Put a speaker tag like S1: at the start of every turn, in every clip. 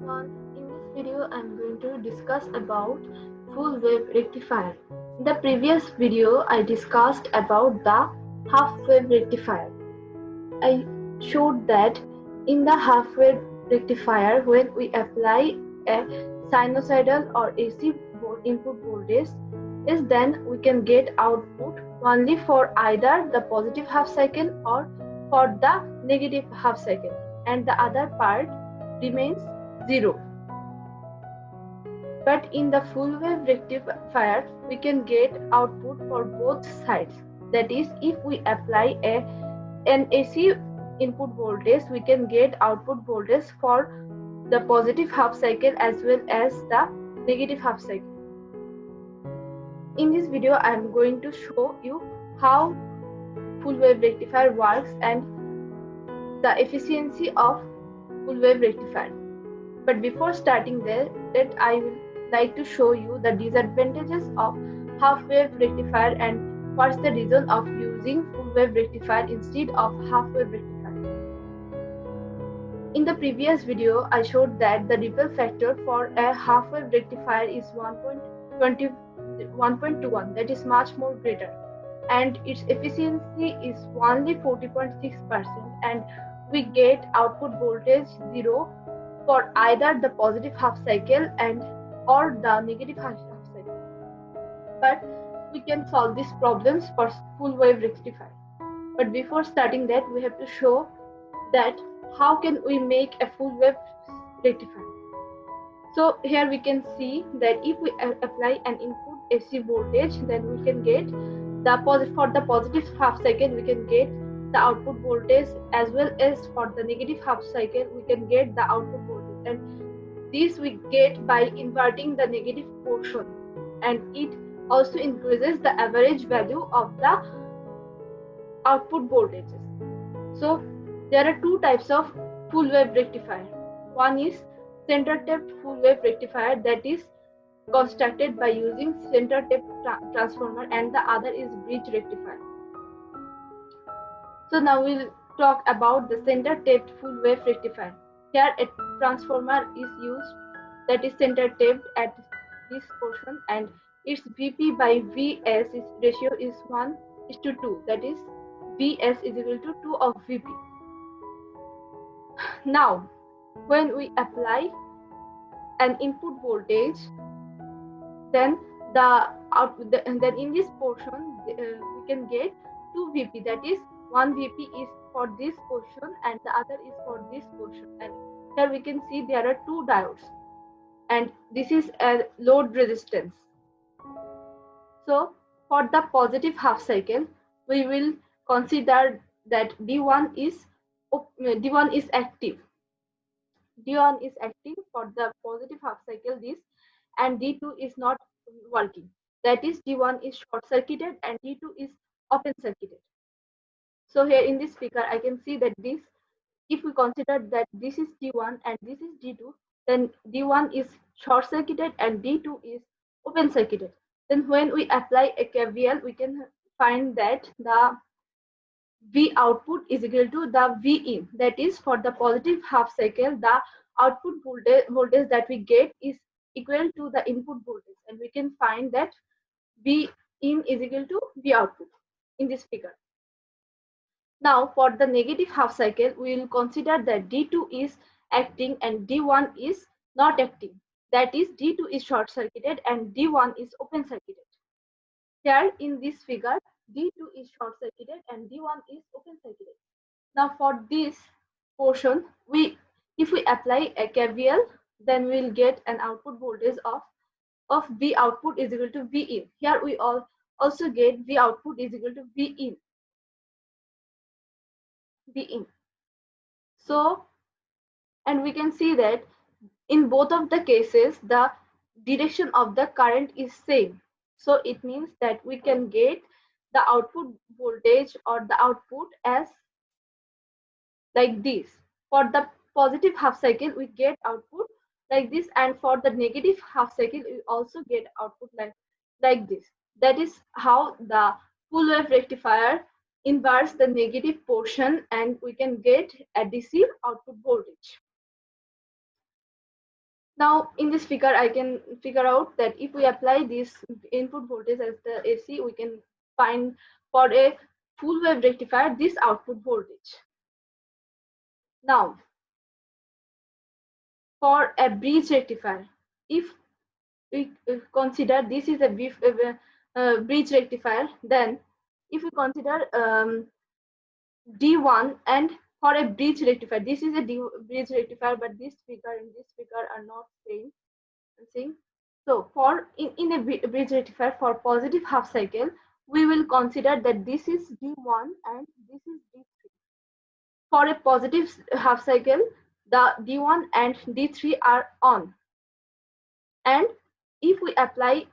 S1: everyone. In this video, I'm going to discuss about full wave rectifier. In the previous video, I discussed about the half wave rectifier. I showed that in the half wave rectifier, when we apply a sinusoidal or AC input voltage, is then we can get output only for either the positive half cycle or for the negative half cycle, and the other part remains zero. But in the full wave rectifier, we can get output for both sides. That is, if we apply an AC input voltage, we can get output voltage for the positive half cycle as well as the negative half cycle. In this video, I am going to show you how full wave rectifier works and the efficiency of full wave rectifier. But before starting that, I will like to show you the disadvantages of half wave rectifier and what's the reason of using full wave rectifier instead of half wave rectifier. In the previous video, I showed that the ripple factor for a half wave rectifier is 1.21, that is much more greater, and its efficiency is only 40.6%, and we get output voltage 0 for either the positive half cycle and or the negative half cycle. But we can solve these problems for full wave rectifier. But before starting that, we have to show that how can we make a full wave rectifier. So here we can see that if we apply an input AC voltage, then we can get for the positive half cycle we can get the output voltage, as well as for the negative half cycle we can get the output voltage, and this we get by inverting the negative portion, and it also increases the average value of the output voltages. So there are two types of full wave rectifier. One is center-tapped full wave rectifier, that is constructed by using center-tapped transformer, and the other is bridge rectifier. So now we'll talk about the center-tapped full wave rectifier. Here a transformer is used that is center-tapped at this portion, and its Vp by Vs ratio is 1:2, that is Vs is equal to 2 of Vp. Now when we apply an input voltage, then then in this portion we can get 2 Vp, that is one Vp is for this portion and the other is for this portion, and here we can see there are two diodes, and this is a load resistance. So for the positive half cycle, we will consider that D1 is active. D1 is active for the positive half cycle, this, and D2 is not working. That is, D1 is short circuited and D2 is open circuited. So here in this figure, I can see that this, if we consider that this is D1 and this is D2, then D1 is short circuited and D2 is open circuited. Then when we apply a KVL, we can find that the V output is equal to the V in. That is, for the positive half cycle, the output voltage that we get is equal to the input voltage, and we can find that V in is equal to V output in this figure. Now for the negative half cycle, we will consider that D2 is acting and D1 is not acting. That is, D2 is short circuited and D1 is open circuited. Here in this figure, D2 is short circuited and D1 is open circuited. Now for this portion, if we apply a KVL, then we will get an output voltage of V output is equal to V in. Here we also get V output is equal to V in. So, and we can see that in both of the cases, the direction of the current is same. So it means that we can get the output voltage or the output as like this. For the positive half cycle, we get output like this, and for the negative half cycle, we also get output like this. That is how the full wave rectifier inverts the negative portion, and we can get a DC output voltage. Now in this figure, I can figure out that if we apply this input voltage as the AC, we can find for a full wave rectifier this output voltage. Now for a bridge rectifier, if we consider this is a bridge rectifier, then if we consider D1 and for a bridge rectifier, this is a bridge rectifier, but this figure and this figure are not same. See, so for in a bridge rectifier for positive half cycle, we will consider that this is D1 and this is D3. For a positive half cycle, the D1 and D3 are on, and if we apply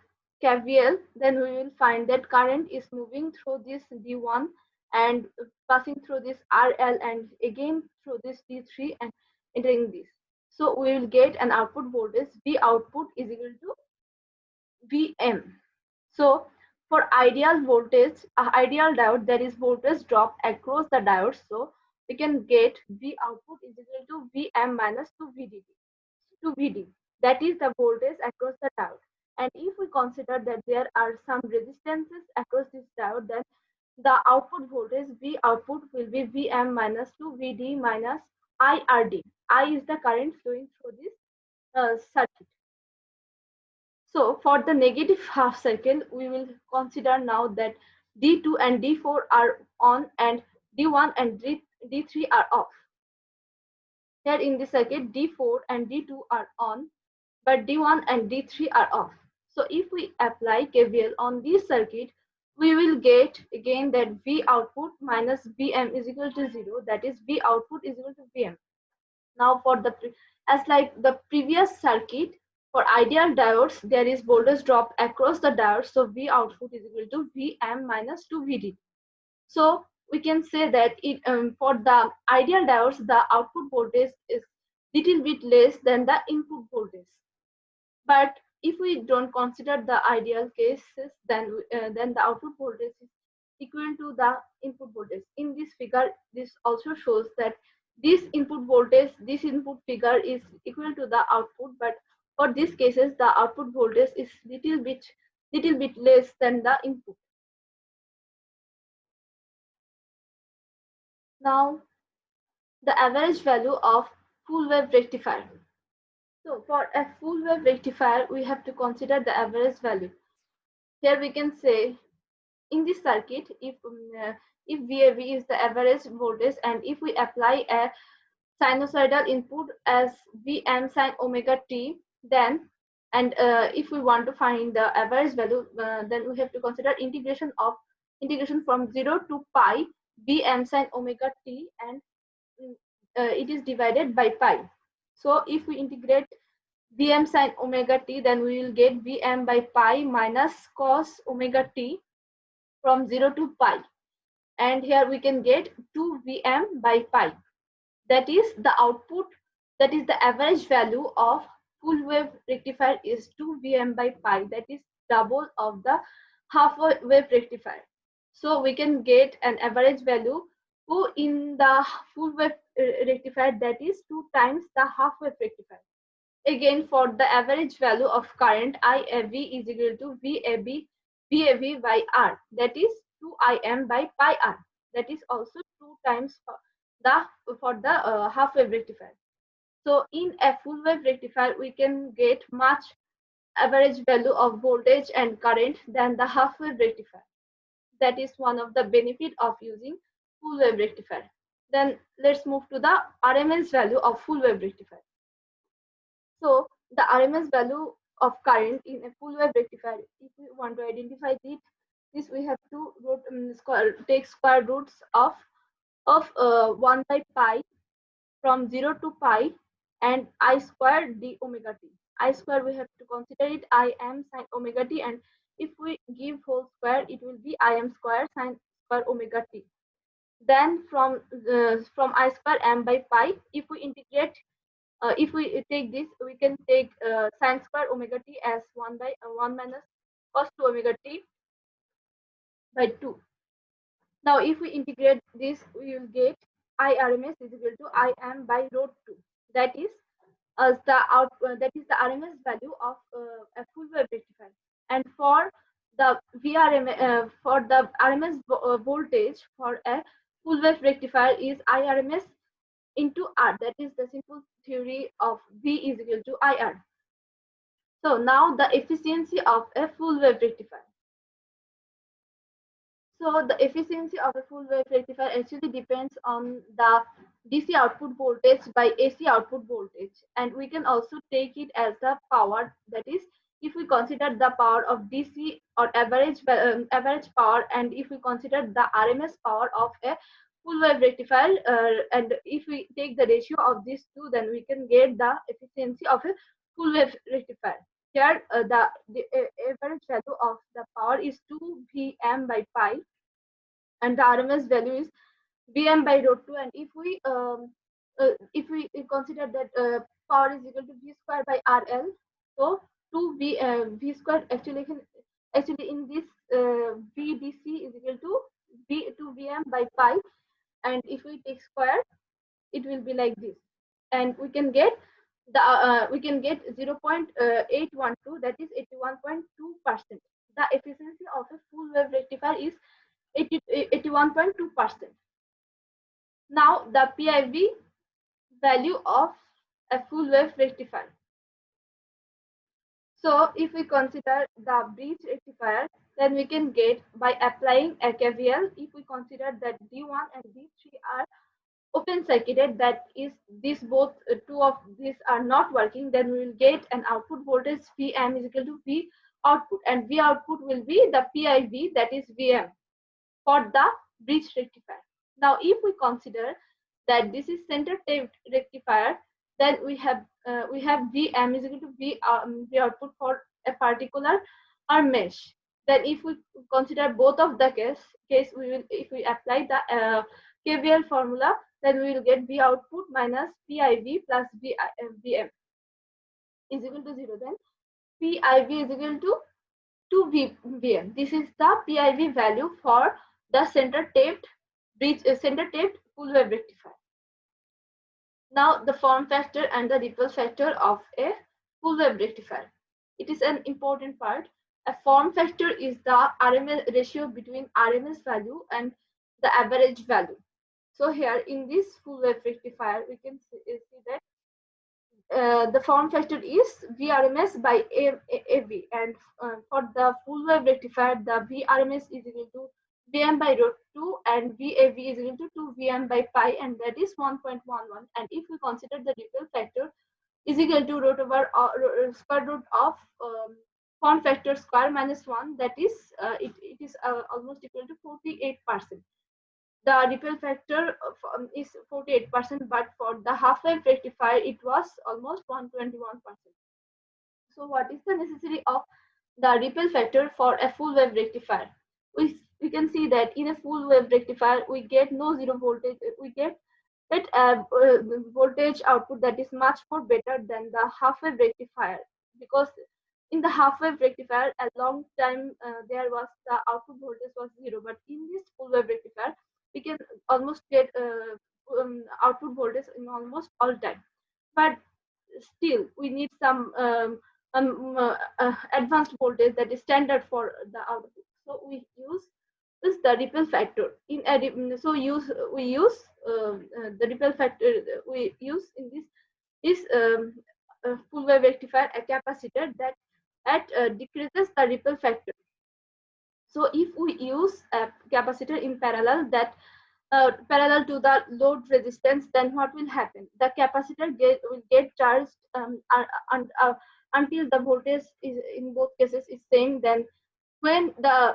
S1: KVL, then we will find that current is moving through this D1 and passing through this RL and again through this D3 and entering this. So we will get an output voltage V output is equal to Vm. So for ideal voltage, ideal diode, there is voltage drop across the diode. So we can get V output is equal to Vm minus 2 VD. That is the voltage across the diode. And if we consider that there are some resistances across this diode, then the output voltage V output will be Vm minus 2 VD minus IRD. I is the current flowing through this circuit. So for the negative half cycle, we will consider now that D2 and D4 are on and D1 and D3 are off. Here in the circuit, D4 and D2 are on, but D1 and D3 are off. So if we apply KVL on this circuit, we will get again that V output minus Vm is equal to 0. That is V output is equal to Vm. Now for the as like the previous circuit, for ideal diodes, there is voltage drop across the diode. So V output is equal to Vm minus 2 VD. So we can say that for the ideal diodes, the output voltage is little bit less than the input voltage. But if we don't consider the ideal cases, then the output voltage is equal to the input voltage. In this figure, this also shows that this input voltage, this input figure is equal to the output, but for these cases, the output voltage is little bit less than the input. Now, the average value of full wave rectifier. So for a full wave rectifier, we have to consider the average value. Here we can say in this circuit, if VAV is the average voltage and if we apply a sinusoidal input as Vm sin omega t, then and if we want to find the average value, then we have to consider integration from 0 to pi Vm sin omega t, and it is divided by pi. So if we integrate Vm sin omega t, then we will get Vm by pi minus cos omega t from 0 to pi. And here we can get 2 Vm by pi. That is the output, that is the average value of full wave rectifier is 2 Vm by pi. That is double of the half wave rectifier. So we can get an average value in the full wave rectifier, that is 2 times the half wave rectifier. Again, for the average value of current, IAV is equal to VAV by R. That is 2 Im by pi R. That is also 2 times for the half wave rectifier. So in a full wave rectifier, we can get much average value of voltage and current than the half wave rectifier. That is one of the benefit of using full wave rectifier. Then let's move to the RMS value of full wave rectifier. So the RMS value of current in a full wave rectifier, if we want to identify this we have to take square roots of 1 by pi from 0 to pi and I square d omega t. I square we have to consider it Im sin omega t, and if we give whole square, it will be Im square sin square omega t. Then from I square m by pi, if we integrate, if we take this, we can take sin square omega t as 1 by 1 minus cos 2 omega t by 2. Now if we integrate this, we will get IRMS is equal to Im by root 2. That is as the that is the RMS value of a full wave rectifier. And for the for the RMS voltage for a full wave rectifier is IRMS into R. That is the simple theory of V is equal to IR. So now the efficiency of a full wave rectifier. So the efficiency of a full wave rectifier actually depends on the DC output voltage by AC output voltage, and we can also take it as the power. That is, if we consider the power of DC or average power, and if we consider the RMS power of a full wave rectifier, and if we take the ratio of these two, then we can get the efficiency of a full wave rectifier. Here, the average value of the power is 2 Vm by pi, and the RMS value is Vm by root 2. And if we consider that power is equal to V square by RL, so 2 V square actually in this VDC is equal to V 2 Vm by pi, and if we take square, it will be like this, and we can get 0.812, that is 81.2%. The efficiency of a full wave rectifier is 81.2%. Now the PIV value of a full wave rectifier. So if we consider the bridge rectifier, then we can get by applying a KVL. If we consider that D1 and D3 are open circuited, that is these both two of these are not working, then we will get an output voltage Vm is equal to V output, and V output will be the PIV, that is Vm, for the bridge rectifier. Now if we consider that this is center tapped rectifier, then we have Vm is equal to V output for a particular mesh. Then if we consider both of the case, we will, if we apply the KVL formula, then we will get V output minus PIV plus Vm is equal to 0. Then PIV is equal to 2 Vm. This is the PIV value for the center tapped full wave rectifier. Now the form factor and the ripple factor of a full wave rectifier. It is an important part. A form factor is the RMS ratio between RMS value and the average value. So here in this full wave rectifier, we can see that the form factor is Vrms by AV, and for the full wave rectifier, the Vrms is equal to Vm by root 2, and Vav is equal to 2 Vm by pi, and that is 1.11. And if we consider the ripple factor is equal to root over square root of form factor square minus 1, that is it is almost equal to 48%. The ripple factor is 48%, but for the half wave rectifier, it was almost 121%. So what is the necessity of the ripple factor for a full wave rectifier? We can see that in a full wave rectifier, we get no zero voltage. We get voltage output that is much more better than the half wave rectifier, because in the half wave rectifier, a long time there was the output voltage was 0, but in this full wave rectifier, we can almost get output voltage in almost all time. But still, we need some advanced voltage that is standard for the output. So we use the ripple factor in a we use the ripple factor we use in this is full wave rectifier a capacitor that decreases the ripple factor. So if we use a capacitor in parallel that parallel to the load resistance, then what will happen? The capacitor will get charged until the voltage is in both cases is same. Then when the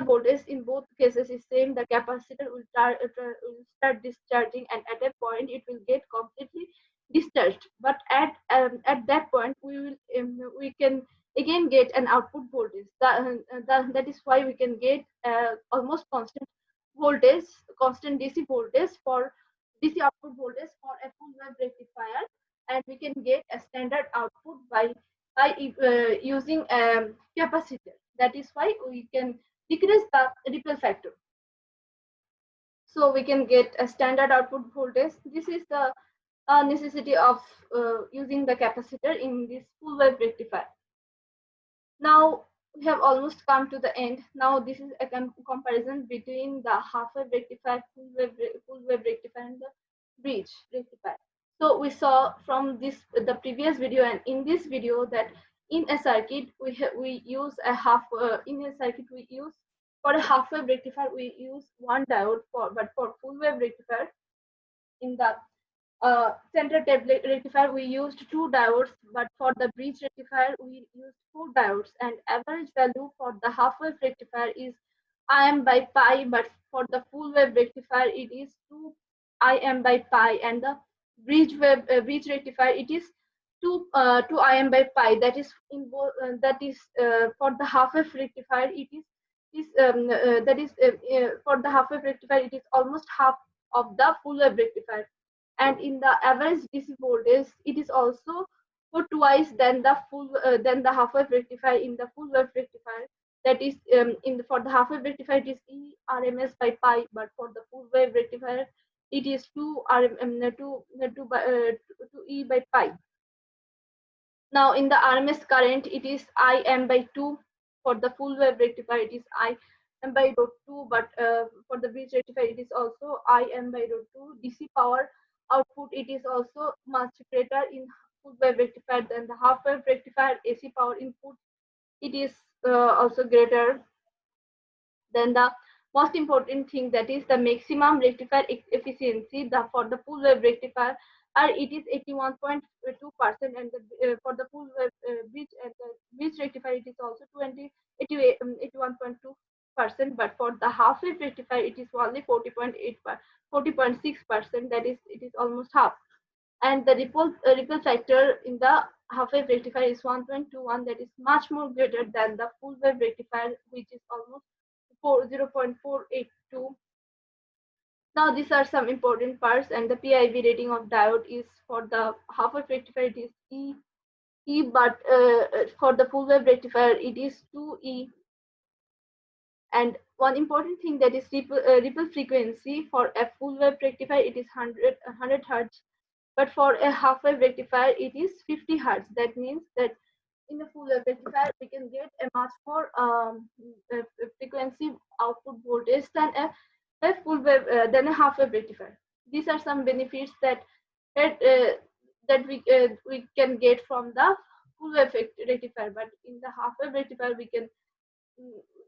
S1: voltage in both cases is same, the capacitor will start discharging, and at a point it will get completely discharged. But at that point we can again get an output voltage. That is why we can get almost constant voltage, constant DC voltage for DC output voltage for a full wave rectifier, and we can get a standard output by using a capacitor. That is why we can decrease the ripple factor. So we can get a standard output voltage. This is the necessity of using the capacitor in this full wave rectifier. Now we have almost come to the end. Now this is a comparison between the half wave rectifier, full wave rectifier, and the bridge rectifier. So we saw from this the previous video and in this video that in a circuit we use a in a circuit we use for a half wave rectifier we use one diode, but for full wave rectifier in the Centertapped rectifier we used two diodes, but for the bridge rectifier we used four diodes, and average value for the half wave rectifier is Im by pi, but for the full wave rectifier it is 2 Im by pi, and the bridge rectifier it is 2 Im by pi. That is in both for the half wave rectifier it is that is for the half wave rectifier it is almost half of the full wave rectifier, and in the average DC voltage it is also for twice than than the half wave rectifier in the full wave rectifier. That is for the half wave rectifier it is E RMS by pi, but for the full wave rectifier it is 2 E by pi. Now in the RMS current it is Im by 2. For the full wave rectifier it is Im by root 2, but for the bridge rectifier it is also Im by root 2. DC power output it is also much greater in full wave rectifier than the half wave rectifier. AC power input it is also greater. Then the most important thing, that is the maximum rectifier efficiency for the full wave rectifier it is 81.2%, and for the full wave bridge and the bridge rectifier it is also 81.2%, but for the half wave rectifier it is only 40.6%, that is it is almost half. And the ripple factor in the half wave rectifier is 1.21, that is much more greater than the full wave rectifier, which is almost 0.482. Now these are some important parts, and the PIV rating of diode is for the half wave rectifier it is E, but for the full wave rectifier it is 2E. And one important thing, that is ripple frequency for a full wave rectifier it is 100 hertz, but for a half wave rectifier it is 50 hertz. That means that in a full wave rectifier we can get a much more frequency output voltage than a full wave than a half wave rectifier. These are some benefits that we can get from the full wave rectifier, but in the half wave rectifier we can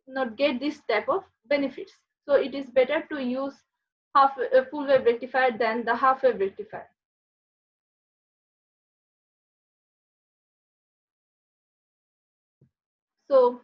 S1: not get this type of benefits. So it is better to use full wave rectifier than the half wave rectifier. So